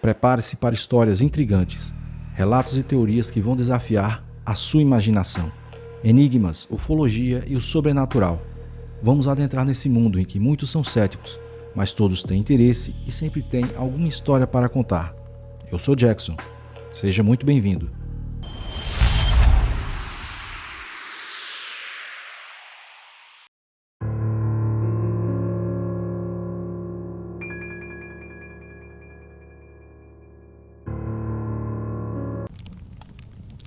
Prepare-se para histórias intrigantes, relatos e teorias que vão desafiar a sua imaginação. Enigmas, ufologia e o sobrenatural. Vamos adentrar nesse mundo em que muitos são céticos, mas todos têm interesse e sempre têm alguma história para contar. Eu sou Jackson. Seja muito bem-vindo.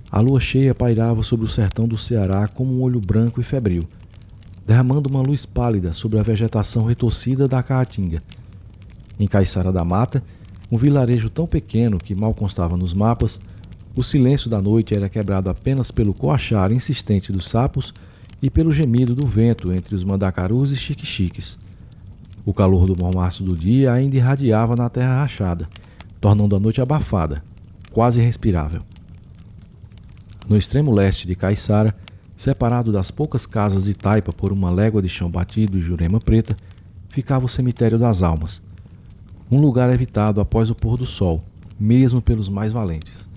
A lua cheia pairava sobre o sertão do Ceará como um olho branco e febril, derramando uma luz pálida sobre a vegetação retorcida da Caatinga. Em Caiçara da Mata, um vilarejo tão pequeno que mal constava nos mapas, o silêncio da noite era quebrado apenas pelo coachar insistente dos sapos e pelo gemido do vento entre os mandacarus e xique-xiques. O calor do mormaço do dia ainda irradiava na terra rachada, tornando a noite abafada, quase irrespirável. No extremo leste de Caiçara, separado das poucas casas de taipa por uma légua de chão batido e jurema preta, ficava o cemitério das almas. Um lugar evitado após o pôr do sol, mesmo pelos mais valentes.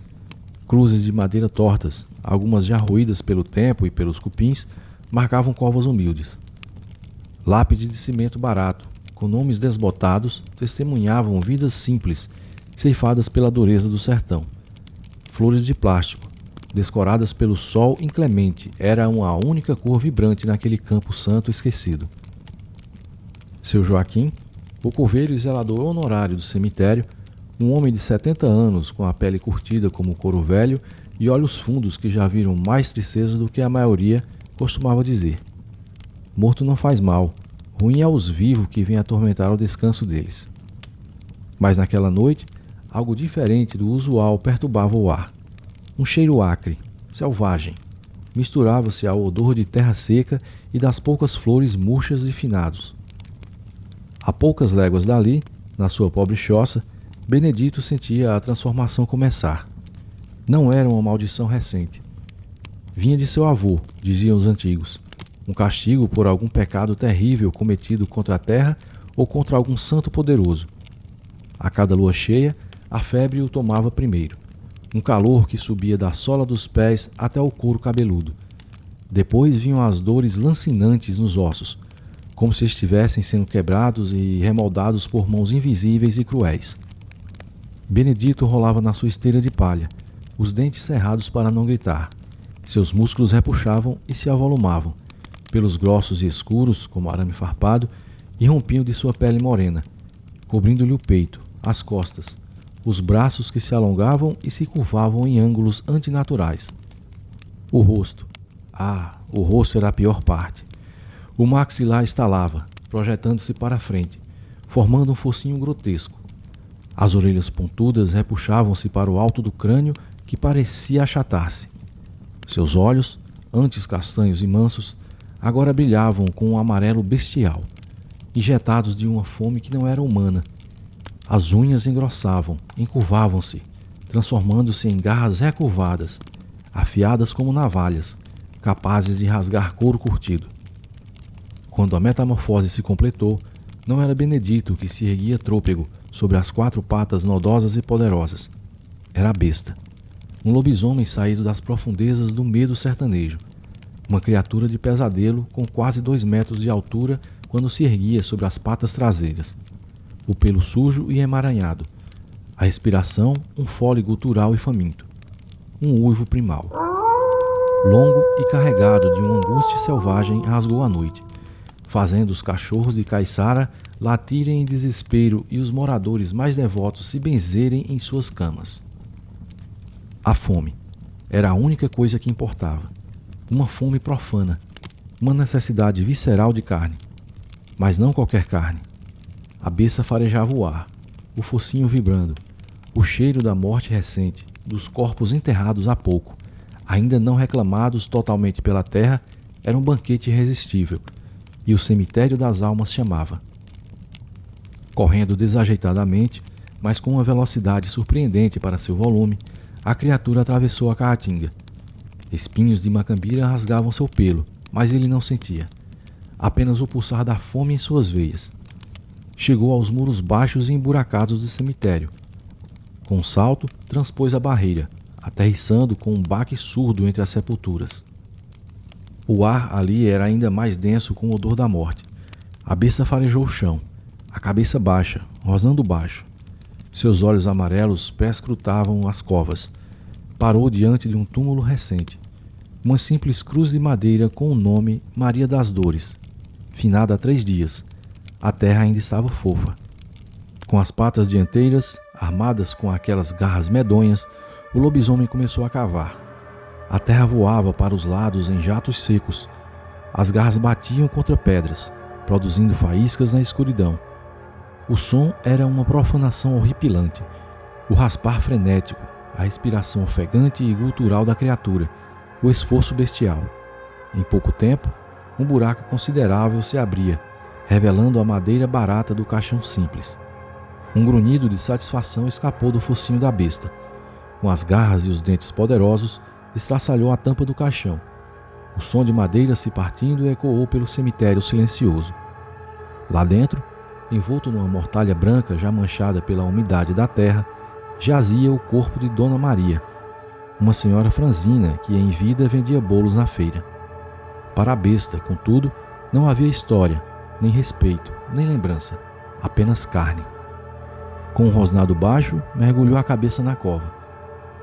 Cruzes de madeira tortas, algumas já roídas pelo tempo e pelos cupins, marcavam covas humildes. Lápides de cimento barato, com nomes desbotados, testemunhavam vidas simples, ceifadas pela dureza do sertão. Flores de plástico, descoradas pelo sol inclemente, eram a única cor vibrante naquele campo santo esquecido. Seu Joaquim, o coveiro e zelador honorário do cemitério, um homem de 70 anos com a pele curtida como couro velho e olhos fundos que já viram mais tristeza do que a maioria, costumava dizer: morto não faz mal, ruim é aos vivos que vêm atormentar o descanso deles. Mas naquela noite, algo diferente do usual perturbava o ar. Um cheiro acre, selvagem, misturava-se ao odor de terra seca e das poucas flores murchas e finados. A poucas léguas dali, na sua pobre choça, Benedito sentia a transformação começar. Não era uma maldição recente. Vinha de seu avô, diziam os antigos, um castigo por algum pecado terrível cometido contra a terra ou contra algum santo poderoso. A cada lua cheia, a febre o tomava primeiro. Um calor que subia da sola dos pés até o couro cabeludo. Depois vinham as dores lancinantes nos ossos, como se estivessem sendo quebrados e remoldados por mãos invisíveis e cruéis. Benedito rolava na sua esteira de palha, os dentes cerrados para não gritar. Seus músculos repuxavam e se avolumavam, pelos grossos e escuros, como arame farpado, e rompiam de sua pele morena, cobrindo-lhe o peito, as costas, os braços que se alongavam e se curvavam em ângulos antinaturais. O rosto. O rosto era a pior parte. O maxilar estalava, projetando-se para a frente, formando um focinho grotesco. As orelhas pontudas repuxavam-se para o alto do crânio, que parecia achatar-se. Seus olhos, antes castanhos e mansos, agora brilhavam com um amarelo bestial, injetados de uma fome que não era humana. As unhas engrossavam, encurvavam-se, transformando-se em garras recurvadas, afiadas como navalhas, capazes de rasgar couro curtido. Quando a metamorfose se completou, não era Benedito que se erguia trôpego sobre as quatro patas nodosas e poderosas. Era a besta. Um lobisomem saído das profundezas do medo sertanejo. Uma criatura de pesadelo com quase 2 metros de altura quando se erguia sobre as patas traseiras. O pelo sujo e emaranhado, a respiração um fôlego gutural e faminto, um uivo primal. Longo e carregado de uma angústia selvagem rasgou a noite, fazendo os cachorros de Caiçara latirem em desespero e os moradores mais devotos se benzerem em suas camas. A fome era a única coisa que importava, uma fome profana, uma necessidade visceral de carne, mas não qualquer carne. A besta farejava o ar, o focinho vibrando, o cheiro da morte recente, dos corpos enterrados há pouco, ainda não reclamados totalmente pela terra, era um banquete irresistível, e o cemitério das almas chamava. Correndo desajeitadamente, mas com uma velocidade surpreendente para seu volume, a criatura atravessou a Caatinga. Espinhos de macambira rasgavam seu pelo, mas ele não sentia. Apenas o pulsar da fome em suas veias. Chegou aos muros baixos e emburacados do cemitério. Com um salto, transpôs a barreira, aterrissando com um baque surdo entre as sepulturas. O ar ali era ainda mais denso com o odor da morte. A besta farejou o chão, a cabeça baixa, rosnando baixo. Seus olhos amarelos perscrutavam as covas. Parou diante de um túmulo recente. Uma simples cruz de madeira com o nome Maria das Dores. Finada há 3 dias. A terra ainda estava fofa. Com as patas dianteiras, armadas com aquelas garras medonhas, o lobisomem começou a cavar. A terra voava para os lados em jatos secos. As garras batiam contra pedras, produzindo faíscas na escuridão. O som era uma profanação horripilante. O raspar frenético, a respiração ofegante e gutural da criatura, o esforço bestial. Em pouco tempo, um buraco considerável se abria, revelando a madeira barata do caixão simples. Um grunhido de satisfação escapou do focinho da besta. Com as garras e os dentes poderosos, estraçalhou a tampa do caixão. O som de madeira se partindo ecoou pelo cemitério silencioso. Lá dentro, envolto numa mortalha branca já manchada pela umidade da terra, jazia o corpo de Dona Maria, uma senhora franzina que em vida vendia bolos na feira. Para a besta, contudo, não havia história, nem respeito, nem lembrança, apenas carne. Com um rosnado baixo, mergulhou a cabeça na cova.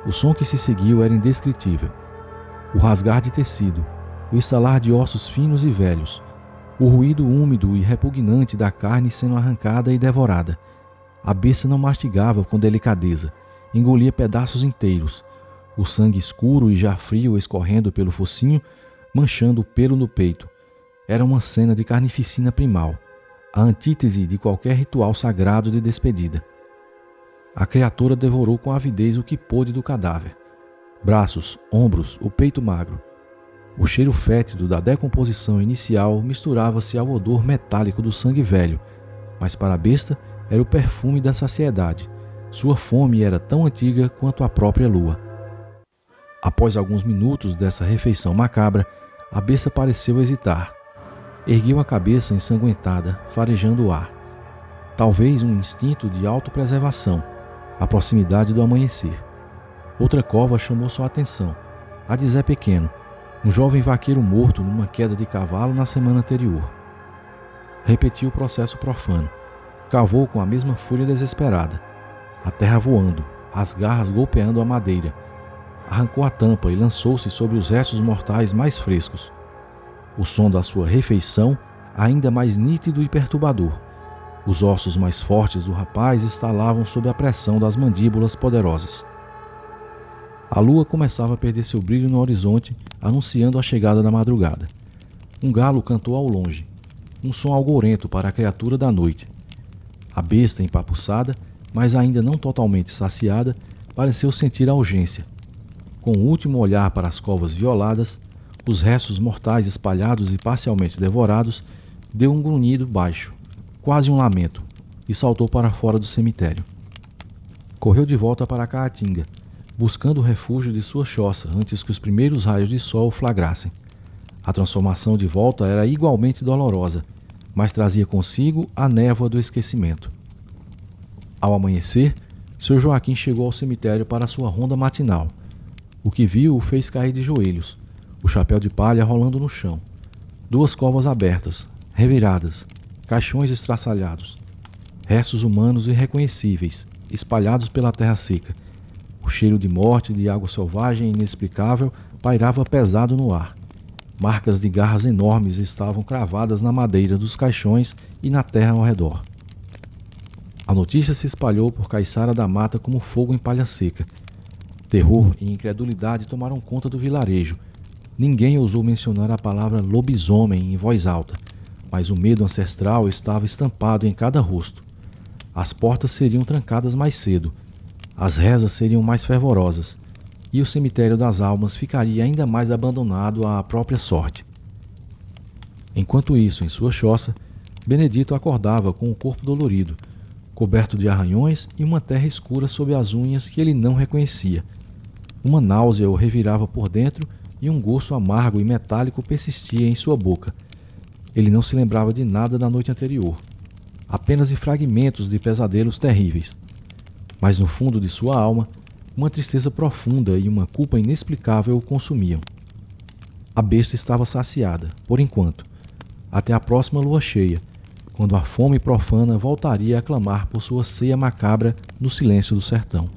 O som que se seguiu era indescritível. O rasgar de tecido, o estalar de ossos finos e velhos, o ruído úmido e repugnante da carne sendo arrancada e devorada. A besta não mastigava com delicadeza, engolia pedaços inteiros, o sangue escuro e já frio escorrendo pelo focinho, manchando o pelo no peito. Era uma cena de carnificina primal, a antítese de qualquer ritual sagrado de despedida. A criatura devorou com avidez o que pôde do cadáver. Braços, ombros, o peito magro. O cheiro fétido da decomposição inicial misturava-se ao odor metálico do sangue velho, mas para a besta era o perfume da saciedade. Sua fome era tão antiga quanto a própria lua. Após alguns minutos dessa refeição macabra, a besta pareceu hesitar. Ergueu a cabeça ensanguentada, farejando o ar. Talvez um instinto de autopreservação, a proximidade do amanhecer. Outra cova chamou sua atenção, a de Zé Pequeno, um jovem vaqueiro morto numa queda de cavalo na semana anterior. Repetiu o processo profano. Cavou com a mesma fúria desesperada. A terra voando, as garras golpeando a madeira. Arrancou a tampa e lançou-se sobre os restos mortais mais frescos. O som da sua refeição, ainda mais nítido e perturbador. Os ossos mais fortes do rapaz estalavam sob a pressão das mandíbulas poderosas. A lua começava a perder seu brilho no horizonte, anunciando a chegada da madrugada. Um galo cantou ao longe, um som algourento para a criatura da noite. A besta, empapuçada, mas ainda não totalmente saciada, pareceu sentir a urgência. Com o último olhar para as covas violadas, os restos mortais espalhados e parcialmente devorados, deu um grunhido baixo, quase um lamento, e saltou para fora do cemitério. Correu de volta para a caatinga, buscando o refúgio de sua choça antes que os primeiros raios de sol o flagrassem. A transformação de volta era igualmente dolorosa, mas trazia consigo a névoa do esquecimento. Ao amanhecer, seu Joaquim chegou ao cemitério para sua ronda matinal. O que viu o fez cair de joelhos, o chapéu de palha rolando no chão. 2 covas abertas, reviradas, caixões estraçalhados, restos humanos irreconhecíveis, espalhados pela terra seca. O cheiro de morte e de água selvagem inexplicável pairava pesado no ar. Marcas de garras enormes estavam cravadas na madeira dos caixões e na terra ao redor. A notícia se espalhou por Caiçara da Mata como fogo em palha seca. Terror e incredulidade tomaram conta do vilarejo. Ninguém ousou mencionar a palavra lobisomem em voz alta, mas o medo ancestral estava estampado em cada rosto. As portas seriam trancadas mais cedo, as rezas seriam mais fervorosas, e o cemitério das almas ficaria ainda mais abandonado à própria sorte. Enquanto isso, em sua choça, Benedito acordava com o corpo dolorido, coberto de arranhões e uma terra escura sob as unhas que ele não reconhecia. Uma náusea o revirava por dentro e um gosto amargo e metálico persistia em sua boca. Ele não se lembrava de nada da noite anterior, apenas de fragmentos de pesadelos terríveis. Mas no fundo de sua alma, uma tristeza profunda e uma culpa inexplicável o consumiam. A besta estava saciada, por enquanto, até a próxima lua cheia, quando a fome profana voltaria a clamar por sua ceia macabra no silêncio do sertão.